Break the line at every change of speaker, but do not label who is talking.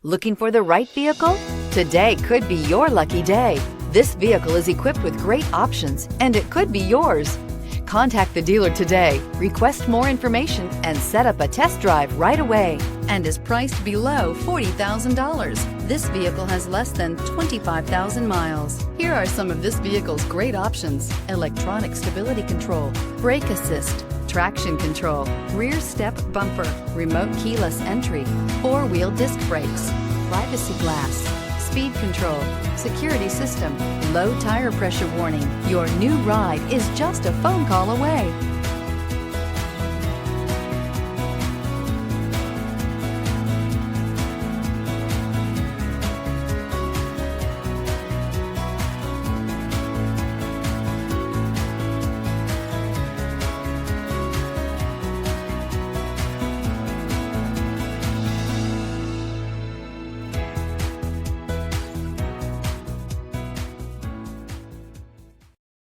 Looking for the right vehicle? Today could be your lucky day. This vehicle is equipped with great options and it could be yours. Contact the dealer today, request more information, and set up a test drive right away, and is priced below $40,000. This vehicle has less than 25,000 miles. Here are some of this vehicle's great options: electronic stability control, brake assist, traction control, rear step bumper, remote keyless entry, four-wheel disc brakes, privacy glass, speed control, security system, low tire pressure warning. Your new ride is just a phone call away.